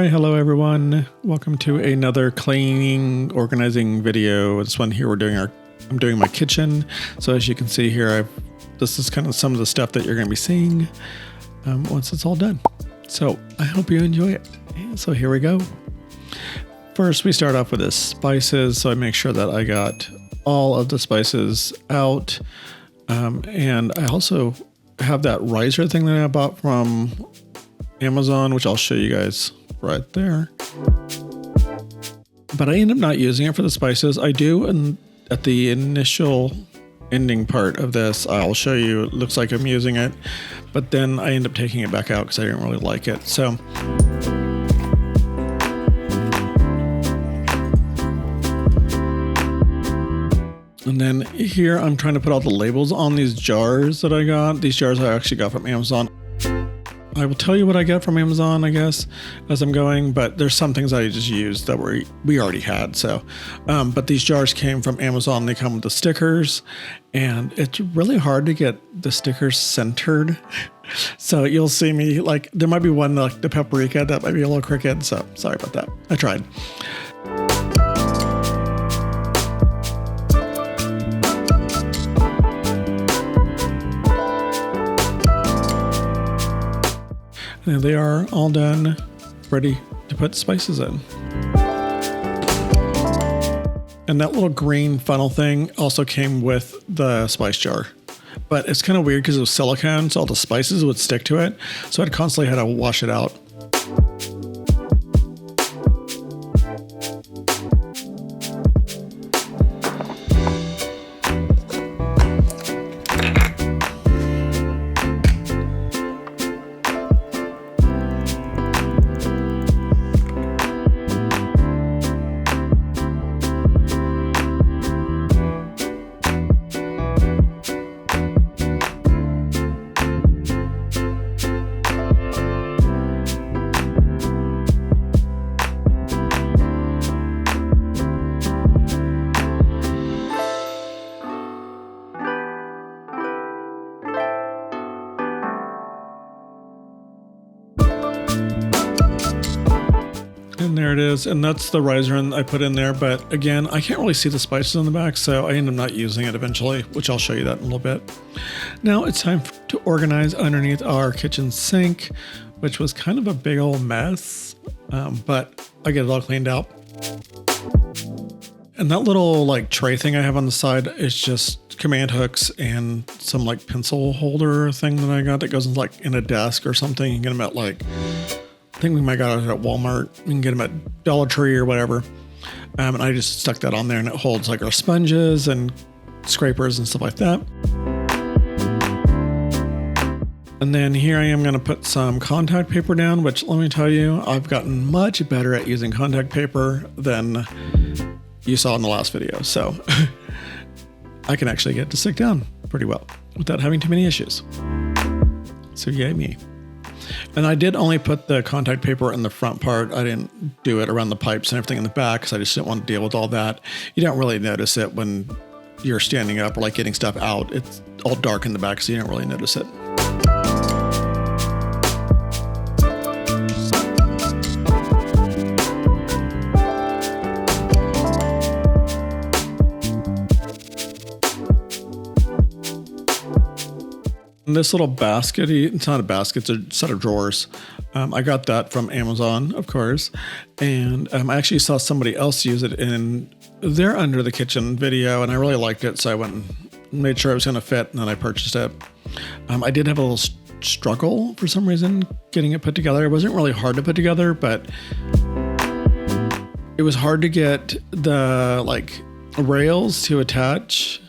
Hi, hello everyone. Welcome to another cleaning, organizing video. This one here I'm doing my kitchen. So as you can see here, this is kind of some of the stuff that you're going to be seeing once it's all done. So I hope you enjoy it. So here we go. First, we start off with the spices. So I make sure that I got all of the spices out. And I also have that riser thing that I bought from Amazon, which I'll show you guys right there. But I end up not using it for the spices. I do, and at the initial ending part of this, I'll show you, it looks like I'm using it, but then I end up taking it back out because I didn't really like it. So and then here I'm trying to put all the labels on these jars that I got. These jars I actually got from Amazon. I will tell you what I got from Amazon, I guess, as I'm going, but there's some things I just used that we already had. So, but these jars came from Amazon. They come with the stickers, and it's really hard to get the stickers centered. So you'll see me, like, there might be one, like the paprika, that might be a little crooked. So sorry about that. I tried. And they are all done, ready to put spices in. And that little green funnel thing also came with the spice jar. But it's kind of weird because it was silicone, so all the spices would stick to it. So I'd constantly had to wash it out. And there it is, and that's the riser I put in there, but again, I can't really see the spices on the back, so I end up not using it eventually, which I'll show you that in a little bit. Now it's time to organize underneath our kitchen sink, which was kind of a big old mess, but I get it all cleaned out. And that little like tray thing I have on the side is just command hooks and some like pencil holder thing that I got that goes like in a desk or something. You can get them at like, I think we might got it at Walmart. You can get them at Dollar Tree or whatever. And I just stuck that on there, and it holds like our sponges and scrapers and stuff like that. And then here I am going to put some contact paper down, which let me tell you, I've gotten much better at using contact paper than you saw in the last video. So I can actually get to stick down pretty well without having too many issues. So yay me. And I did only put the contact paper in the front part. I didn't do it around the pipes and everything in the back because I just didn't want to deal with all that. You don't really notice it when you're standing up or like getting stuff out. It's all dark in the back, so you don't really notice it. And this little basket, it's not a basket, it's a set of drawers. I got that from Amazon, of course. And I actually saw somebody else use it in their Under the Kitchen video, and I really liked it. So I went and made sure it was going to fit, and then I purchased it. I did have a little struggle for some reason getting it put together. It wasn't really hard to put together, but it was hard to get the like rails to attach,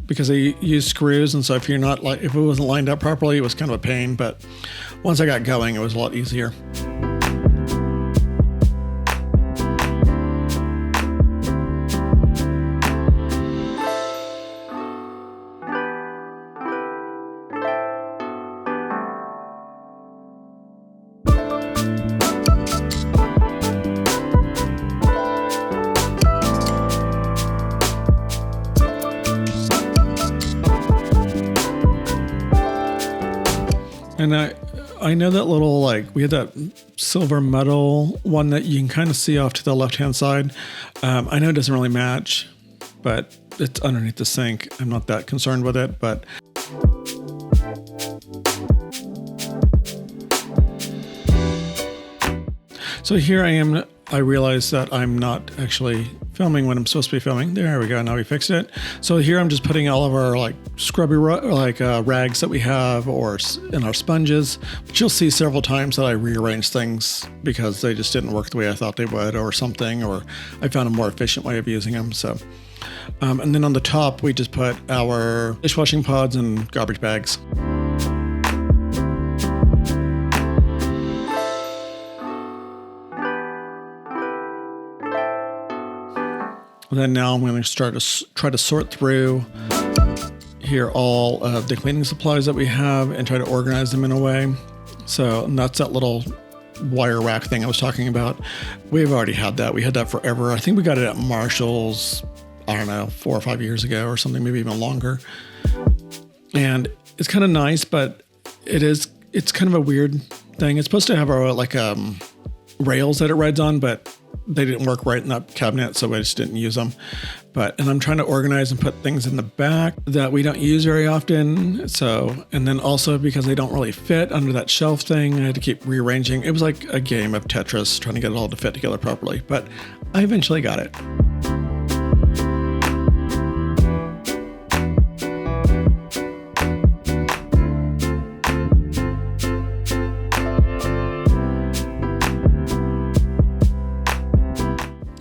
because I use screws, and so if it wasn't lined up properly, it was kind of a pain, but once I got going, it was a lot easier. And I know that little, like, we had that silver metal one that you can kind of see off to the left-hand side. I know it doesn't really match, but it's underneath the sink. I'm not that concerned with it, but so here I am. I realize that I'm not actually filming when I'm supposed to be filming. There we go. Now we fixed it. So here I'm just putting all of our like scrubby rags that we have or in our sponges, but you'll see several times that I rearrange things because they just didn't work the way I thought they would or something, or I found a more efficient way of using them. So, and then on the top, we just put our dishwashing pods and garbage bags. And then now I'm going to start to try to sort through here all of the cleaning supplies that we have and try to organize them in a way. So that's that little wire rack thing I was talking about. We've already had that. We had that forever. I think we got it at Marshall's, I don't know, 4 or 5 years ago or something, maybe even longer. And it's kind of nice, but it's kind of a weird thing. It's supposed to have rails that it rides on, but they didn't work right in that cabinet, so I just didn't use them. And I'm trying to organize and put things in the back that we don't use very often. So, and then also because they don't really fit under that shelf thing, I had to keep rearranging. It was like a game of Tetris trying to get it all to fit together properly, but I eventually got it.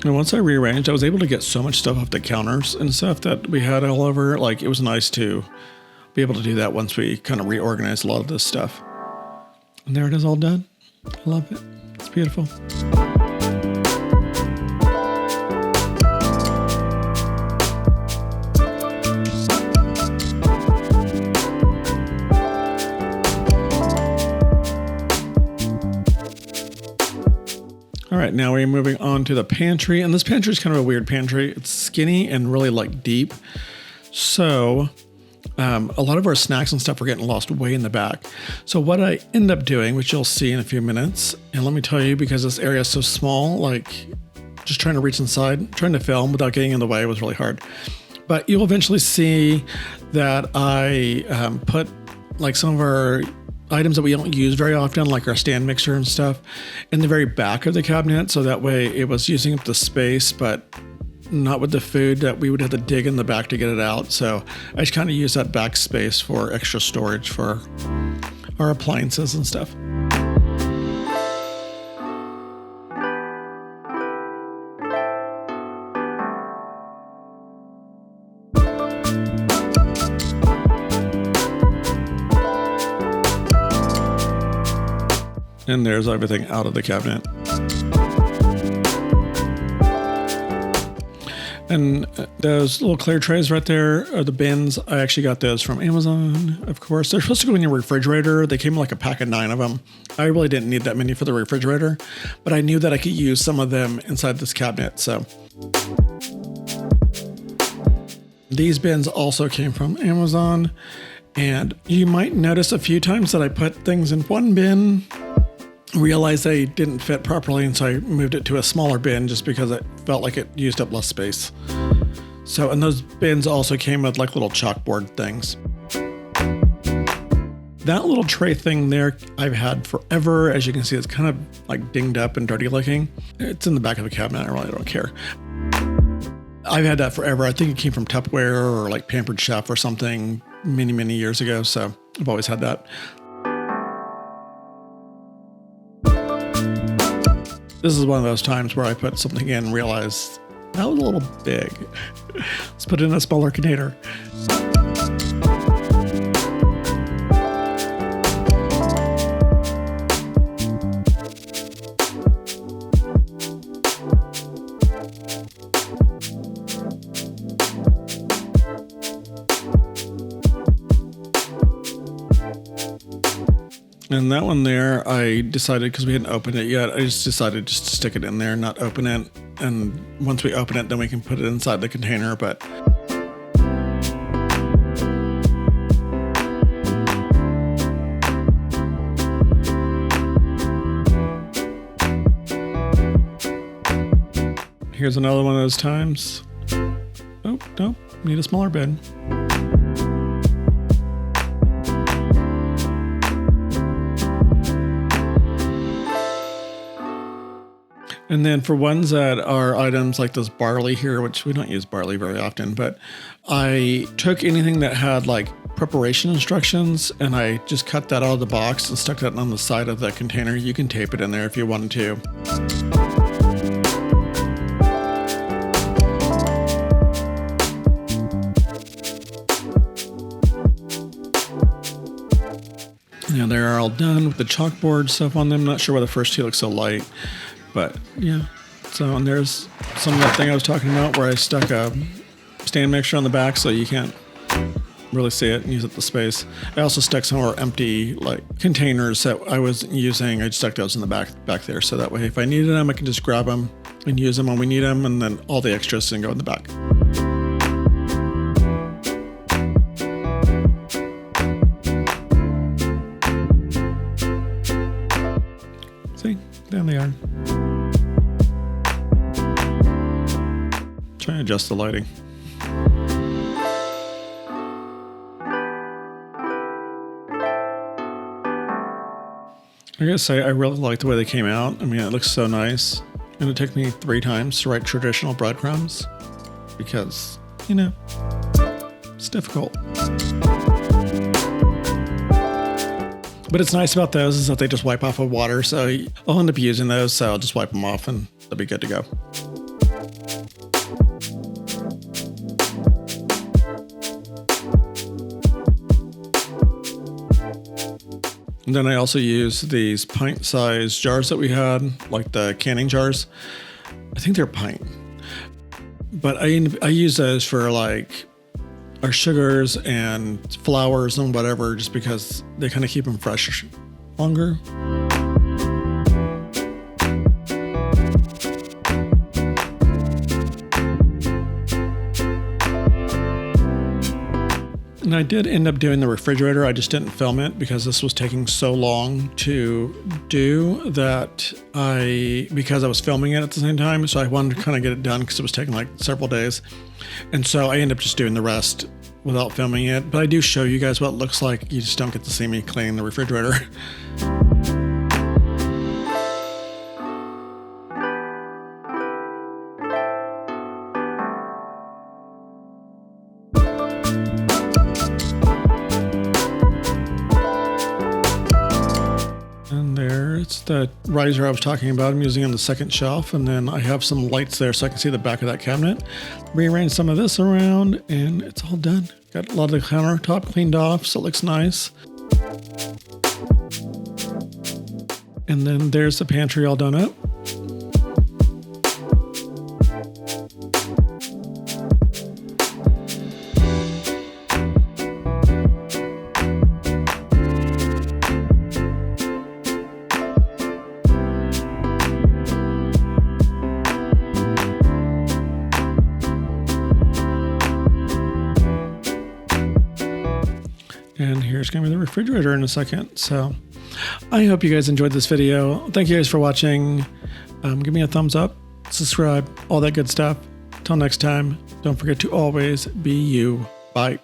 And once I rearranged, I was able to get so much stuff off the counters and stuff that we had all over. Like, it was nice to be able to do that once we kind of reorganized a lot of this stuff. And there it is all done. I love it. It's beautiful. All right, now we're moving on to the pantry, and this pantry is kind of a weird pantry. It's skinny and really like deep. So a lot of our snacks and stuff are getting lost way in the back. So what I end up doing, which you'll see in a few minutes, and let me tell you, because this area is so small, like just trying to reach inside, trying to film without getting in the way was really hard. But you'll eventually see that I put like some of our items that we don't use very often, like our stand mixer and stuff, in the very back of the cabinet. So that way it was using up the space, but not with the food that we would have to dig in the back to get it out. So I just kind of use that back space for extra storage for our appliances and stuff. And there's everything out of the cabinet. And those little clear trays right there are the bins. I actually got those from Amazon, of course. They're supposed to go in your refrigerator. They came in like a pack of 9 of them. I really didn't need that many for the refrigerator, but I knew that I could use some of them inside this cabinet. So these bins also came from Amazon. And you might notice a few times that I put things in one bin, realized they didn't fit properly, and so I moved it to a smaller bin just because it felt like it used up less space. So, and those bins also came with like little chalkboard things. That little tray thing there I've had forever. As you can see, it's kind of like dinged up and dirty looking. It's in the back of the cabinet. I really don't care. I've had that forever. I think it came from Tupperware or like Pampered Chef or something many, many years ago. So I've always had that. This is one of those times where I put something in and realized that was a little big. Let's put it in a smaller container. And that one there, I decided, because we hadn't opened it yet, I just decided just to stick it in there and not open it. And once we open it, then we can put it inside the container. But here's another one of those times. Oh, no, need a smaller bed. And then for ones that are items like this barley here, which we don't use barley very often, but I took anything that had like preparation instructions and I just cut that out of the box and stuck that on the side of the container. You can tape it in there if you wanted to. Now they're all done with the chalkboard stuff on them. Not sure why the first two look so light. But yeah, so and there's some of that thing I was talking about where I stuck a stand mixture on the back so you can't really see it and use up the space. I also stuck some more empty like containers that I wasn't using. I just stuck those in the back there so that way if I needed them, I can just grab them and use them when we need them, and then all the extras can go in the back. See, down they are. Trying to adjust the lighting. I gotta say, I really like the way they came out. I mean, it looks so nice. And it took me 3 times to write traditional breadcrumbs because, you know, it's difficult. But it's nice about those is that they just wipe off with water. So I'll end up using those. So I'll just wipe them off and they'll be good to go. And then I also use these pint-sized jars that we had, like the canning jars. I think they're pint. But I use those for like our sugars and flours and whatever, just because they kind of keep them fresh longer. And I did end up doing the refrigerator. I just didn't film it because this was taking so long to do that because I was filming it at the same time. So I wanted to kind of get it done because it was taking like several days. And so I ended up just doing the rest without filming it. But I do show you guys what it looks like. You just don't get to see me cleaning the refrigerator. It's the riser I was talking about. I'm using on the second shelf, and then I have some lights there so I can see the back of that cabinet. Rearrange some of this around, and it's all done. Got a lot of the countertop cleaned off, so it looks nice. And then there's the pantry all done up. And here's going to be the refrigerator in a second. So I hope you guys enjoyed this video. Thank you guys for watching. Give me a thumbs up, subscribe, all that good stuff. Till next time, don't forget to always be you. Bye.